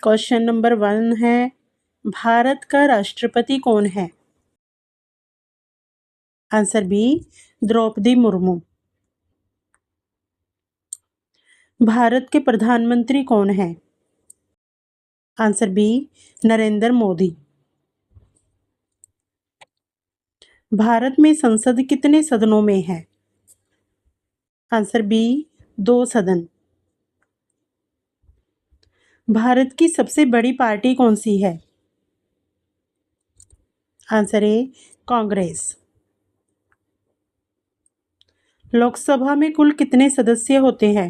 Question number 1 है, भारत का राष्ट्रपति कौन है? Answer B, Droupadi Murmu. भारत के प्रधानमंत्री कौन हैं? Answer B, Narendra Modi. भारत में संसद कितने सदनों में है? आंसर बी, 2 सदन। भारत की सबसे बड़ी पार्टी कौन सी है? Answer A, Congress. लोकसभा में कुल कितने सदस्य होते हैं?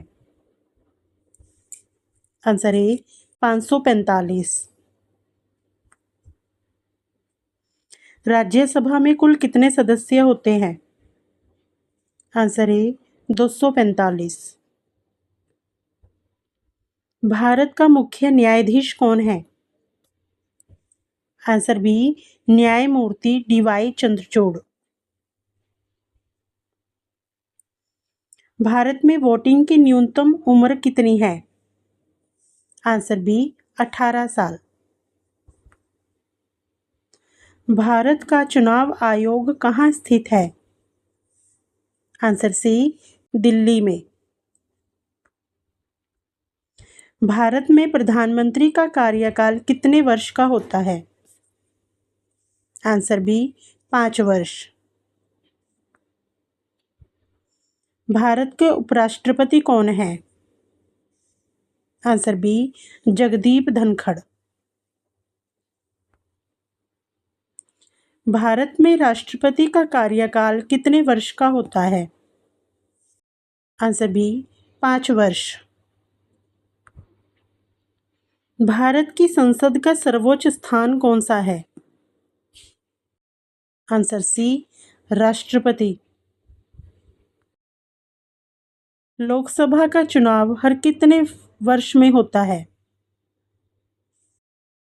आंसर ए, 545। राज्यसभा में कुल कितने सदस्य होते हैं? आंसर ए, 245। भारत का मुख्य न्यायाधीश कौन है? आंसर बी, न्यायमूर्ति डी.वाई. चंद्रचूड़। भारत में वोटिंग की न्यूनतम उम्र कितनी है? आंसर बी, 18 साल। भारत का चुनाव आयोग कहाँ स्थित है? आंसर सी, दिल्ली में। भारत में प्रधानमंत्री का कार्यकाल कितने वर्ष का होता है? आंसर बी, 5 वर्ष। भारत के उपराष्ट्रपति कौन हैं? Answer B, Jagdeep Dhankhar. भारत में राष्ट्रपति का कार्यकाल कितने वर्ष का होता है? आंसर बी, 5 वर्ष। भारत की संसद का सर्वोच्च स्थान कौन सा है? आंसर सी, राष्ट्रपति। लोकसभा का चुनाव हर कितने वर्ष में होता है?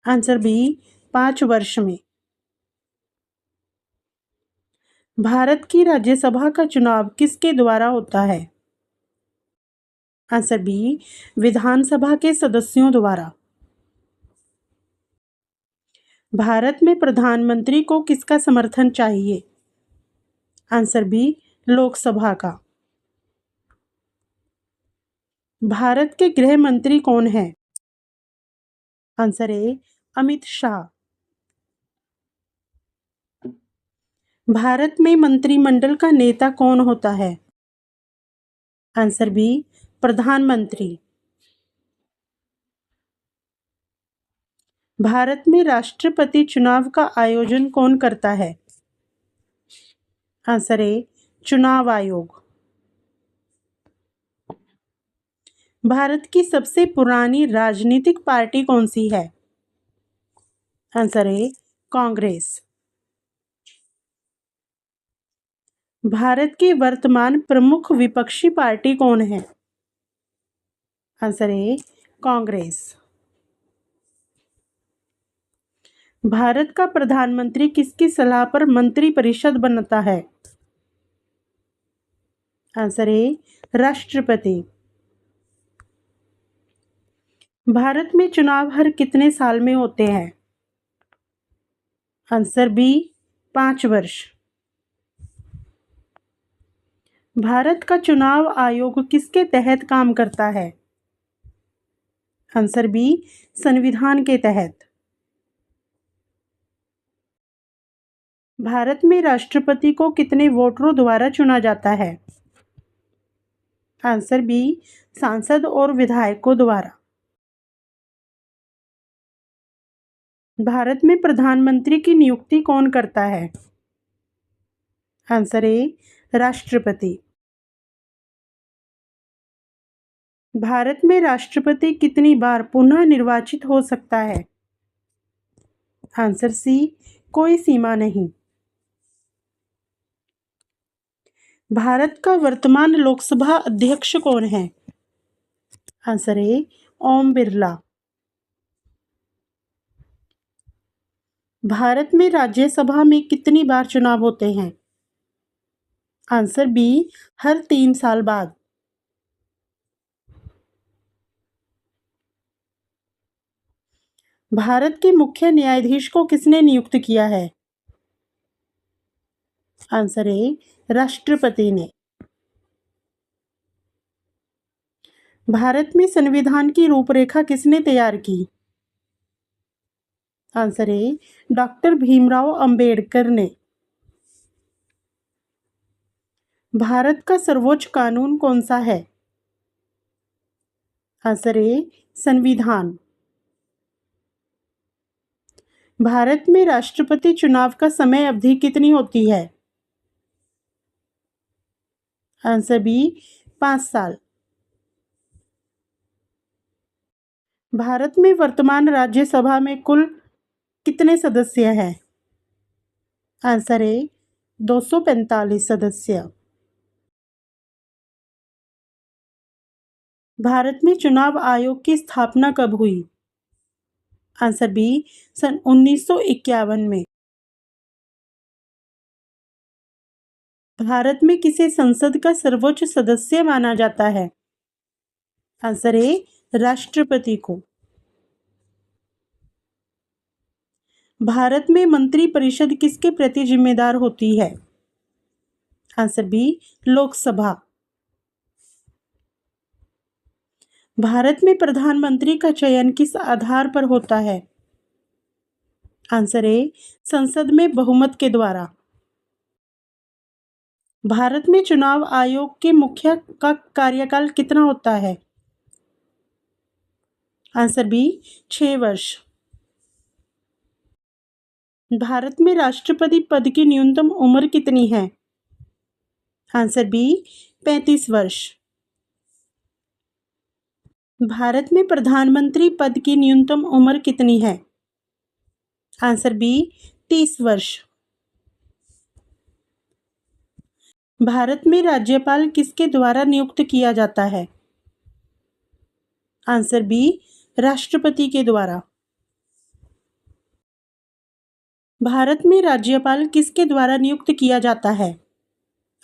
आंसर बी, 5 वर्ष में। भारत की राज्यसभा का चुनाव किसके द्वारा होता है? आंसर बी, विधानसभा के सदस्यों द्वारा। भारत में प्रधानमंत्री को किसका समर्थन चाहिए? आंसर बी, लोकसभा का। भारत के गृह मंत्री कौन हैं? Answer A, Amit Shah. भारत में मंत्रिमंडल का नेता कौन होता है? आंसर बी, प्रधानमंत्री। भारत में राष्ट्रपति चुनाव का आयोजन कौन करता है? आंसर ए, चुनाव आयोग। भारत की सबसे पुरानी राजनीतिक पार्टी कौन सी है? Answer A, Congress. भारत की वर्तमान प्रमुख विपक्षी पार्टी कौन है? Answer A, Congress. भारत का प्रधानमंत्री किसकी सलाह पर मंत्रिपरिषद बनता है? आंसर ए, राष्ट्रपति। भारत में चुनाव हर कितने साल में होते हैं? आंसर बी, 5 वर्ष। भारत का चुनाव आयोग किसके तहत काम करता है? आंसर बी, संविधान के तहत। भारत में राष्ट्रपति को कितने वोटरों द्वारा चुना जाता है? आंसर बी, सांसद और विधायकों द्वारा। भारत में प्रधानमंत्री की नियुक्ति कौन करता है? आंसर ए, राष्ट्रपति। भारत में राष्ट्रपति कितनी बार पुनः निर्वाचित हो सकता है? आंसर सी, कोई सीमा नहीं। भारत का वर्तमान लोकसभा अध्यक्ष कौन है? Answer A, Om Birla. भारत में राज्यसभा में कितनी बार चुनाव होते हैं? आंसर बी, हर 3 साल बाद। भारत के मुख्य न्यायाधीश को किसने नियुक्त किया है? आंसर ए राष्ट्रपति ने। भारत में संविधान की रूपरेखा किसने तैयार की? Answer A doctor Bhimrao Ambedkar ने। भारत का सर्वोच्च कानून कौन सा है? आंसर ए संविधान। भारत में राष्ट्रपति चुनाव का समय अवधि कितनी होती है? आंसर बी 5 साल। भारत में वर्तमान राज्यसभा में कुल कितने सदस्य हैं? आंसर ए 245 सदस्य। भारत में चुनाव आयोग की स्थापना कब हुई? आंसर बी सन 1951 में। भारत में किसे संसद का सर्वोच्च सदस्य माना जाता है? आंसर ए राष्ट्रपति को। भारत में मंत्रिपरिषद किसके प्रति जिम्मेदार होती है? Answer B Lok Sabha. भारत में प्रधानमंत्री का चयन किस आधार पर होता है? आंसर ए संसद में बहुमत के द्वारा। भारत में चुनाव आयोग के मुख्य का कार्यकाल कितना होता है? आंसर बी 6 वर्ष। भारत में राष्ट्रपति पद की न्यूनतम उम्र कितनी है? आंसर बी 35 वर्ष। भारत में प्रधानमंत्री पद की न्यूनतम उम्र कितनी है? आंसर बी 30 वर्ष। भारत में राज्यपाल किसके द्वारा नियुक्त किया जाता है? आंसर बी राष्ट्रपति के द्वारा। भारत में राज्यपाल किसके द्वारा नियुक्त किया जाता है?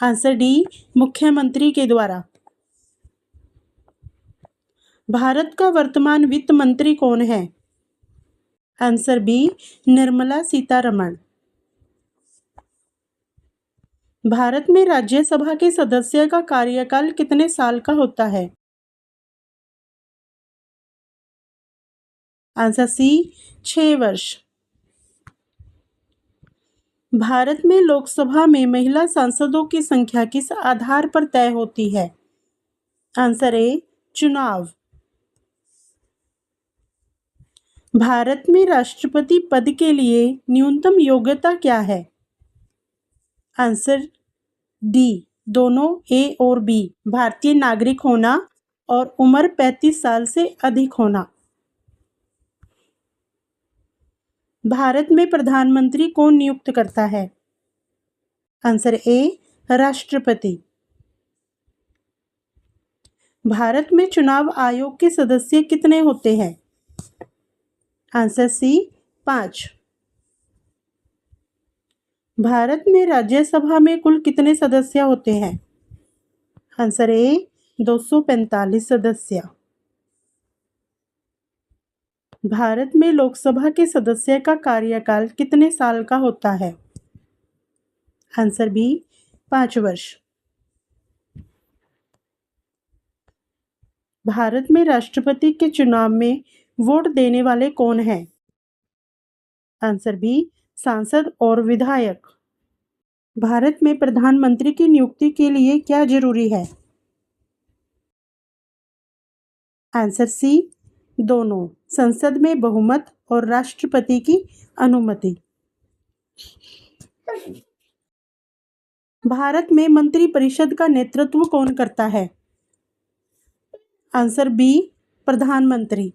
आंसर डी मुख्यमंत्री के द्वारा। भारत का वर्तमान वित्त मंत्री कौन है? Answer B Nirmala Sitharaman. भारत में राज्यसभा के सदस्य का कार्यकाल कितने साल का होता है? आंसर सी 6 वर्ष। भारत में लोकसभा में महिला सांसदों की संख्या किस आधार पर तय होती है? आंसर ए चुनाव। भारत में राष्ट्रपति पद के लिए न्यूनतम योग्यता क्या है? आंसर डी दोनों ए और बी, भारतीय नागरिक होना और उम्र 35 साल से अधिक होना। भारत में प्रधानमंत्री कौन नियुक्त करता है? आंसर ए राष्ट्रपति। भारत में चुनाव आयोग के सदस्य कितने होते हैं? Answer C 5। भारत में राज्यसभा में कुल कितने सदस्य होते हैं? आंसर ए 245 सदस्य। भारत में लोकसभा के सदस्य का कार्यकाल कितने साल का होता है? आंसर बी 5 वर्ष। भारत में राष्ट्रपति के चुनाव में वोट देने वाले कौन हैं? आंसर बी सांसद और विधायक। भारत में प्रधानमंत्री की नियुक्ति के लिए क्या जरूरी है? आंसर सी दोनों, संसद में बहुमत और राष्ट्रपति की अनुमति। भारत में मंत्रिपरिषद का नेतृत्व कौन करता है? आंसर बी प्रधानमंत्री।